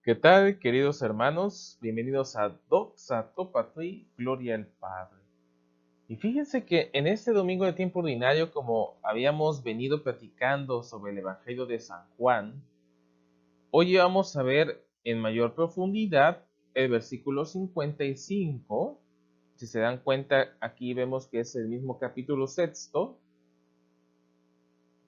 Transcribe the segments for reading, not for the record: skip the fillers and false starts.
¿Qué tal, queridos hermanos? Bienvenidos a Doxa Topatui, Gloria al Padre. Y fíjense que en este domingo de tiempo ordinario, como habíamos venido platicando sobre el Evangelio de San Juan, hoy vamos a ver en mayor profundidad el versículo 55. Si se dan cuenta, aquí vemos que es el mismo capítulo sexto,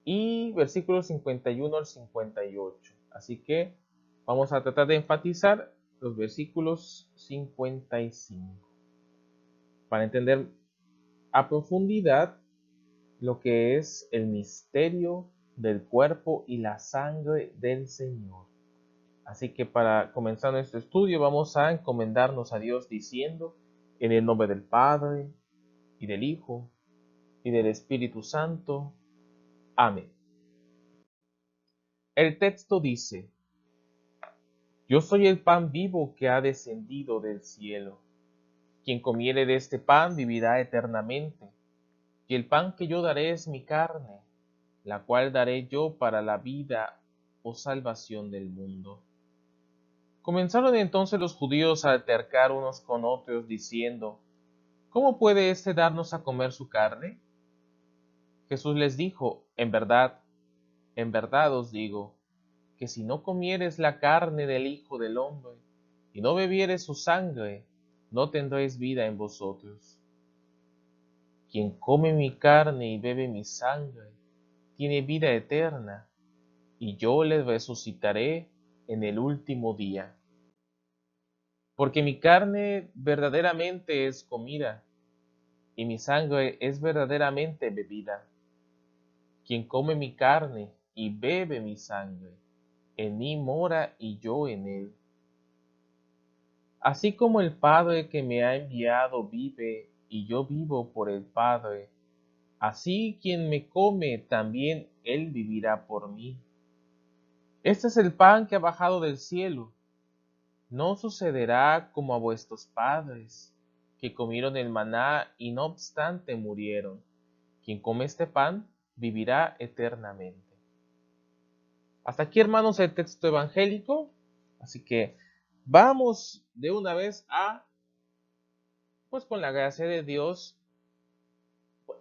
y versículos 51 al 58. Así que vamos a tratar de enfatizar los versículos 55 para entender a profundidad lo que es el misterio del cuerpo y la sangre del Señor. Así que para comenzar nuestro estudio vamos a encomendarnos a Dios diciendo: en el nombre del Padre, y del Hijo, y del Espíritu Santo. Amén. El texto dice: Yo soy el pan vivo que ha descendido del cielo. Quien comiere de este pan vivirá eternamente. Y el pan que yo daré es mi carne, la cual daré yo para la vida o salvación del mundo. Comenzaron entonces los judíos a altercar unos con otros, diciendo: ¿Cómo puede éste darnos a comer su carne? Jesús les dijo: en verdad os digo, que si no comieres la carne del Hijo del Hombre, y no bebieres su sangre, no tendréis vida en vosotros. Quien come mi carne y bebe mi sangre, tiene vida eterna, y yo le resucitaré en el último día. Porque mi carne verdaderamente es comida, y mi sangre es verdaderamente bebida. Quien come mi carne y bebe mi sangre, en mí mora y yo en él. Así como el Padre que me ha enviado vive y yo vivo por el Padre, así quien me come también él vivirá por mí. Este es el pan que ha bajado del cielo. No sucederá como a vuestros padres, que comieron el maná y no obstante murieron. Quien come este pan vivirá eternamente. Hasta aquí, hermanos, el texto evangélico. Así que vamos de una vez pues con la gracia de Dios,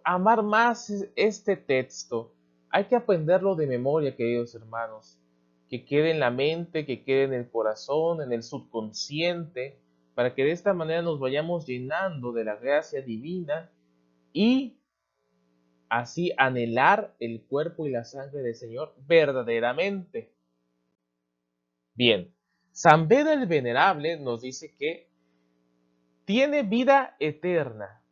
amar más este texto. Hay que aprenderlo de memoria, queridos hermanos, que quede en la mente, que quede en el corazón, en el subconsciente, para que de esta manera nos vayamos llenando de la gracia divina y así anhelar el cuerpo y la sangre del Señor verdaderamente. Bien, San Beda el Venerable nos dice que tiene vida eterna,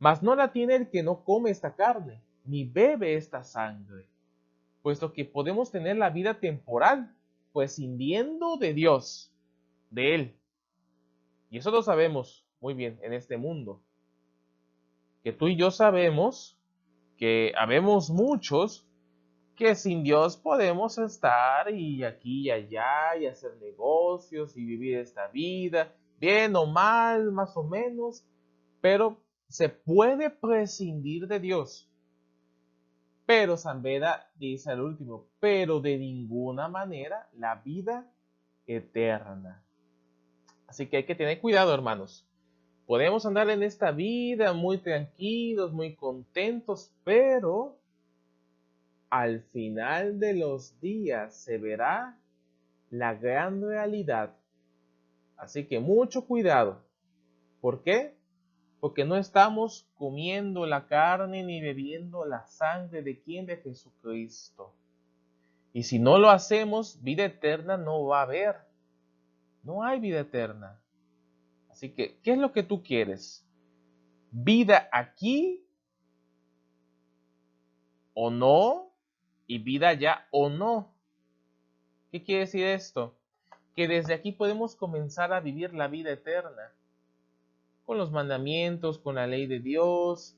mas no la tiene el que no come esta carne, ni bebe esta sangre, puesto que podemos tener la vida temporal, prescindiendo de Dios, de Él. Y eso lo sabemos muy bien en este mundo, que tú y yo sabemos que habemos muchos que sin Dios podemos estar y aquí y allá y hacer negocios y vivir esta vida, bien o mal, más o menos, pero se puede prescindir de Dios. Pero San Beda dice al último: pero de ninguna manera la vida eterna. Así que hay que tener cuidado, hermanos. Podemos andar en esta vida muy tranquilos, muy contentos, pero al final de los días se verá la gran realidad. Así que mucho cuidado. ¿Por qué? Porque no estamos comiendo la carne ni bebiendo la sangre de quién, de Jesucristo. Y si no lo hacemos, vida eterna no va a haber. No hay vida eterna. Así que, ¿qué es lo que tú quieres? ¿Vida aquí o no? ¿Y vida allá o no? ¿Qué quiere decir esto? Que desde aquí podemos comenzar a vivir la vida eterna, con los mandamientos, con la ley de Dios,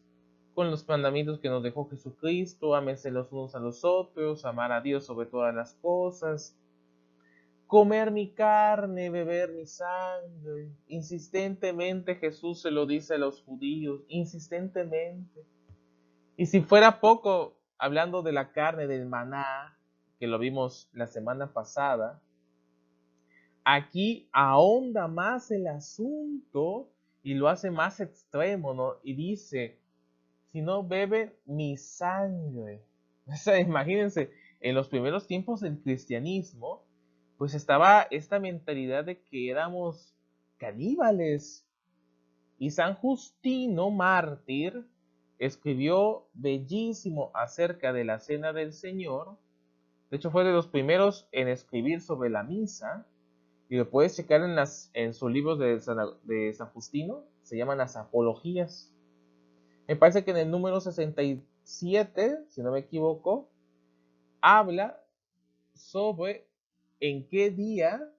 con los mandamientos que nos dejó Jesucristo: ámense los unos a los otros, amar a Dios sobre todas las cosas, comer mi carne, beber mi sangre. Insistentemente Jesús se lo dice a los judíos, insistentemente. Y si fuera poco, hablando de la carne, del maná, que lo vimos la semana pasada, aquí ahonda más el asunto y lo hace más extremo, ¿no? Y dice, si no beben mi sangre. O sea, imagínense, en los primeros tiempos del cristianismo, pues estaba esta mentalidad de que éramos caníbales. Y San Justino mártir escribió bellísimo acerca de la cena del Señor. De hecho, fue de los primeros en escribir sobre la misa. Y lo puedes checar en sus libros de San Justino. Se llaman las Apologías. Me parece que en el número 67, si no me equivoco, habla sobre en qué día,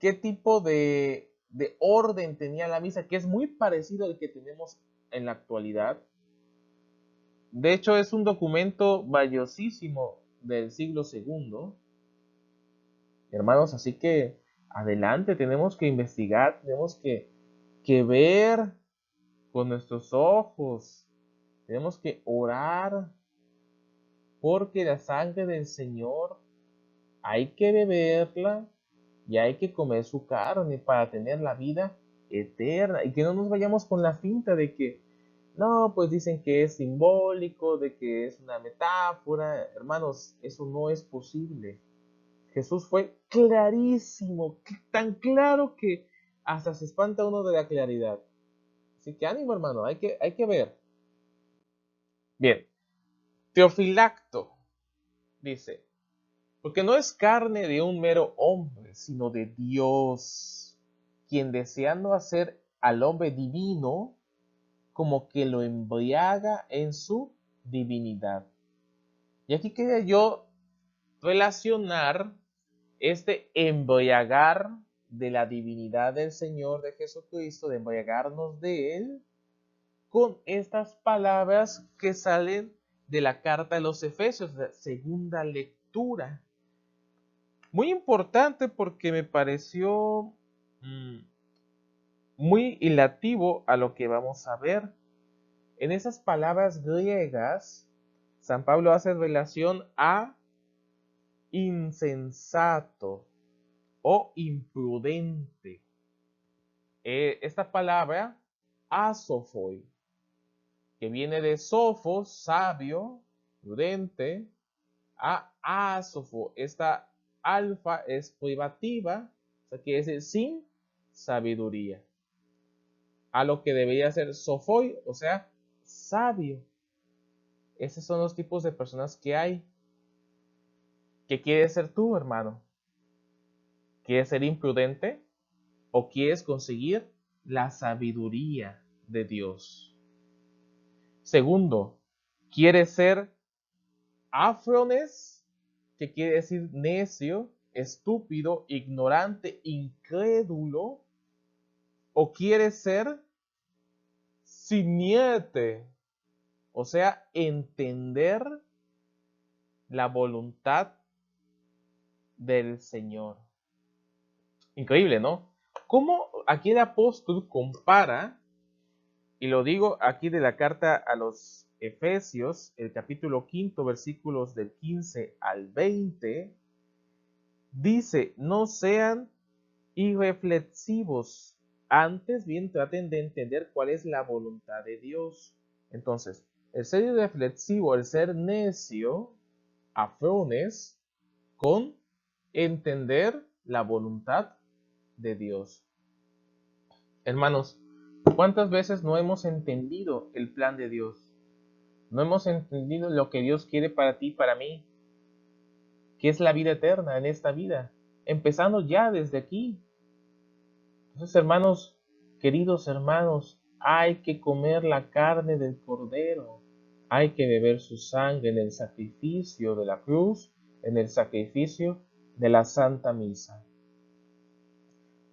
qué tipo de orden tenía la misa, que es muy parecido al que tenemos en la actualidad. De hecho, es un documento valiosísimo del siglo segundo, hermanos, así que adelante, tenemos que investigar, tenemos que ver con nuestros ojos, tenemos que orar, porque la sangre del Señor hay que beberla y hay que comer su carne para tener la vida eterna. Y que no nos vayamos con la finta de que, no, pues dicen que es simbólico, de que es una metáfora. Hermanos, eso no es posible. Jesús fue clarísimo, tan claro que hasta se espanta uno de la claridad. Así que ánimo, hermano, hay que ver. Bien, Teofilacto dice, porque no es carne de un mero hombre, sino de Dios, quien deseando hacer al hombre divino, como que lo embriaga en su divinidad. Y aquí quería yo relacionar este embriagar de la divinidad del Señor de Jesucristo, de embriagarnos de Él, con estas palabras que salen de la carta de los Efesios, la segunda lectura. Muy importante porque me pareció muy ilativo a lo que vamos a ver. En esas palabras griegas, San Pablo hace relación a insensato o imprudente. Esta palabra, asofoi, que viene de sofos, sabio, prudente, a asofo. Esta alfa es privativa, o sea, quiere decir sin sabiduría. A lo que debería ser sofoi, o sea, sabio. Esos son los tipos de personas que hay. ¿Qué quieres ser tú, hermano? ¿Quieres ser imprudente o quieres conseguir la sabiduría de Dios? Segundo, ¿quieres ser afrones? Que quiere decir necio, estúpido, ignorante, incrédulo. ¿O quieres ser siniete? O sea, entender la voluntad del Señor. Increíble, ¿no? Cómo aquí el apóstol compara, y lo digo aquí de la carta a los Efesios, el capítulo 5, versículos del 15 al 20, dice, no sean irreflexivos, antes bien traten de entender cuál es la voluntad de Dios. Entonces, el ser irreflexivo, el ser necio, afrones, con entender la voluntad de Dios. Hermanos, ¿cuántas veces no hemos entendido el plan de Dios? No hemos entendido lo que Dios quiere para ti y para mí, que es la vida eterna en esta vida, empezando ya desde aquí. Entonces, hermanos, queridos hermanos, hay que comer la carne del Cordero, hay que beber su sangre en el sacrificio de la cruz, en el sacrificio de la Santa Misa.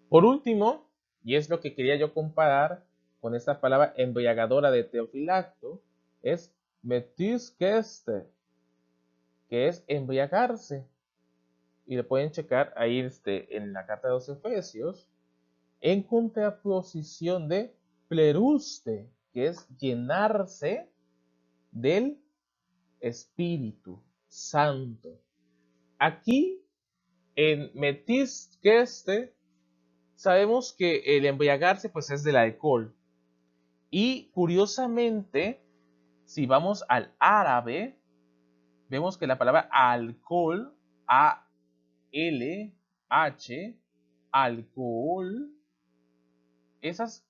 Por último, y es lo que quería yo comparar con esta palabra embriagadora de Teofilacto, es metisqueste, que es embriagarse. Y lo pueden checar ahí en la carta de los Efesios, en contraposición de pleruste, que es llenarse del Espíritu Santo. Aquí En metisqueste sabemos que el embriagarse pues es del alcohol. Y curiosamente, si vamos al árabe, vemos que la palabra alcohol, A-L-H, alcohol, esas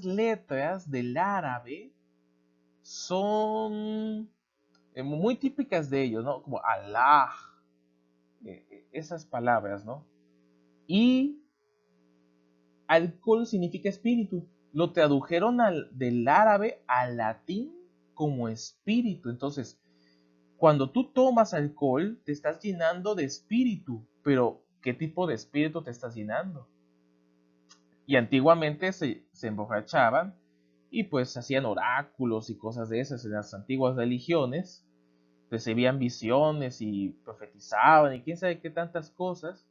letras del árabe son muy típicas de ellos, ¿no? Como Allah, esas palabras, ¿no? Y alcohol significa espíritu. Lo tradujeron del árabe al latín como espíritu. Entonces, cuando tú tomas alcohol, te estás llenando de espíritu. Pero, ¿qué tipo de espíritu te estás llenando? Y antiguamente se emborrachaban y pues hacían oráculos y cosas de esas en las antiguas religiones. Recibían visiones y profetizaban y quién sabe qué tantas cosas.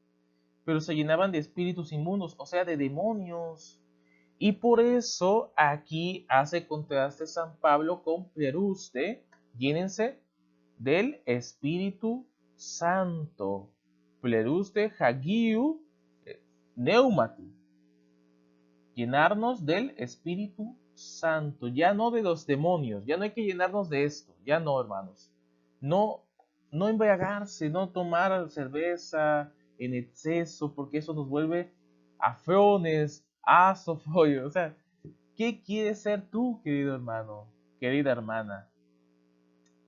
Pero se llenaban de espíritus inmundos, o sea, de demonios. Y por eso aquí hace contraste San Pablo con Pleruste, llénense del Espíritu Santo. Pleruste hagiu neumati. Llenarnos del Espíritu Santo, ya no de los demonios, ya no hay que llenarnos de esto, ya no, hermanos. No, no embriagarse, no tomar cerveza en exceso, porque eso nos vuelve afrones, asofollo. O sea, ¿qué quieres ser tú, querido hermano, querida hermana?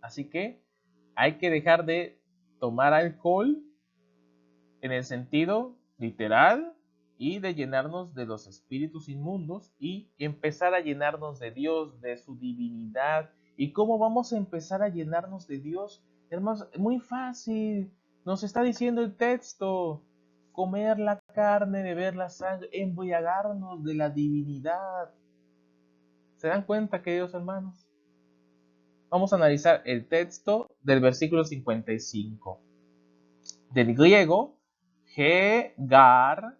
Así que hay que dejar de tomar alcohol en el sentido literal y de llenarnos de los espíritus inmundos y empezar a llenarnos de Dios, de su divinidad. ¿Y cómo vamos a empezar a llenarnos de Dios? Hermanos, muy fácil. Nos está diciendo el texto. Comer la carne, beber la sangre, embriagarnos de la divinidad. ¿Se dan cuenta, queridos hermanos? Vamos a analizar el texto del versículo 55. Del griego, Hegar,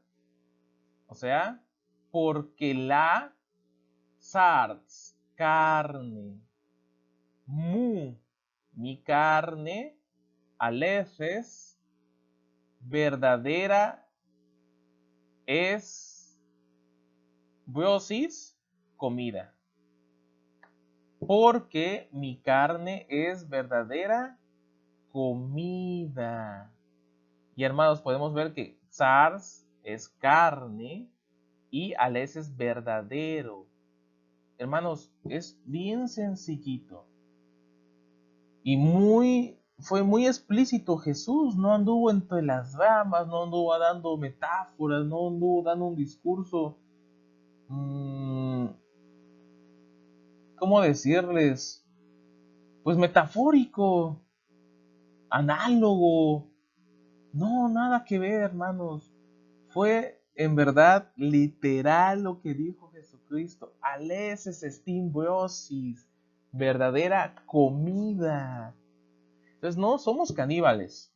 o sea, porque la sarx, carne, mu, mi carne, alefes, verdadera es brosis, comida. Porque mi carne es verdadera comida. Y hermanos, podemos ver que SARS es carne y ales es verdadero. Hermanos, es bien sencillito. Y fue muy explícito Jesús. No anduvo entre las ramas, no anduvo dando metáforas, no anduvo dando un discurso. ¿Cómo decirles? Pues metafórico, análogo. No, nada que ver, hermanos. Fue en verdad literal lo que dijo Jesucristo. Aleses estimbrosis, verdadera comida. Entonces no somos caníbales,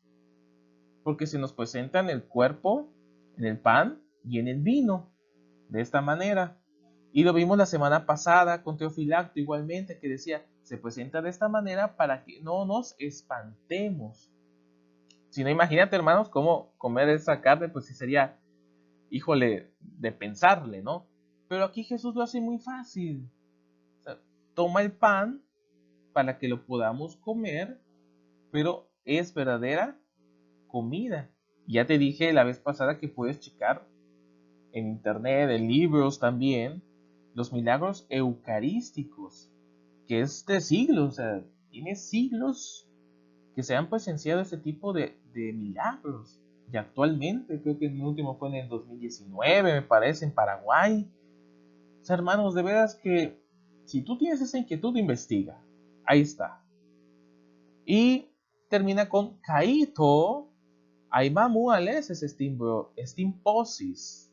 porque se nos presenta en el cuerpo, en el pan y en el vino, de esta manera. Y lo vimos la semana pasada con Teofilacto igualmente, que decía, se presenta de esta manera para que no nos espantemos. Si no, imagínate, hermanos, cómo comer esa carne, pues sí sería, híjole, de pensarle, ¿no? Pero aquí Jesús lo hace muy fácil. O sea, toma el pan para que lo podamos comer, pero es verdadera comida. Ya te dije la vez pasada que puedes checar en internet, en libros también, los milagros eucarísticos, que es de siglos, o sea, tiene siglos que se han presenciado este tipo de milagros. Y actualmente, creo que el último fue en el 2019, me parece, en Paraguay. O sea, hermanos, de veras que si tú tienes esa inquietud, investiga. Ahí está. Y termina con Kaito, Aimamu Ales Estimposis.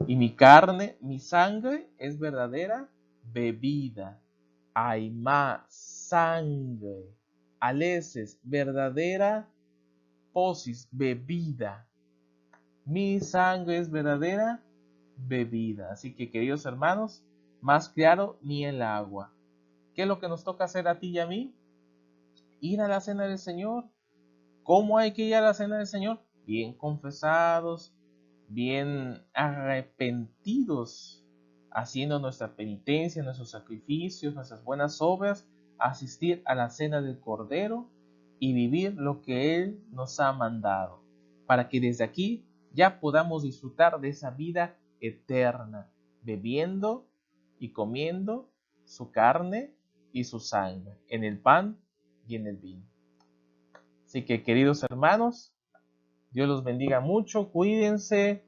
Y mi carne, mi sangre es verdadera bebida. Aima, sangre. Aleses, verdadera posis, bebida. Mi sangre es verdadera bebida. Así que, queridos hermanos, más claro ni el agua. ¿Qué es lo que nos toca hacer a ti y a mí? Ir a la cena del Señor ¿Cómo hay que ir a la cena del Señor? Bien confesados, bien arrepentidos, haciendo nuestra penitencia, nuestros sacrificios, nuestras buenas obras, asistir a la cena del Cordero y vivir lo que Él nos ha mandado, para que desde aquí ya podamos disfrutar de esa vida eterna, bebiendo y comiendo su carne y su sangre, en el pan y en el vino. Así que, queridos hermanos, Dios los bendiga mucho, cuídense,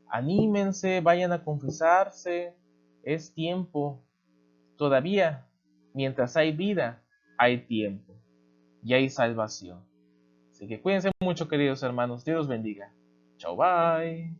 anímense, vayan a confesarse. Es tiempo, todavía, mientras hay vida, hay tiempo y hay salvación. Así que cuídense mucho, queridos hermanos. Dios los bendiga. Chao, bye.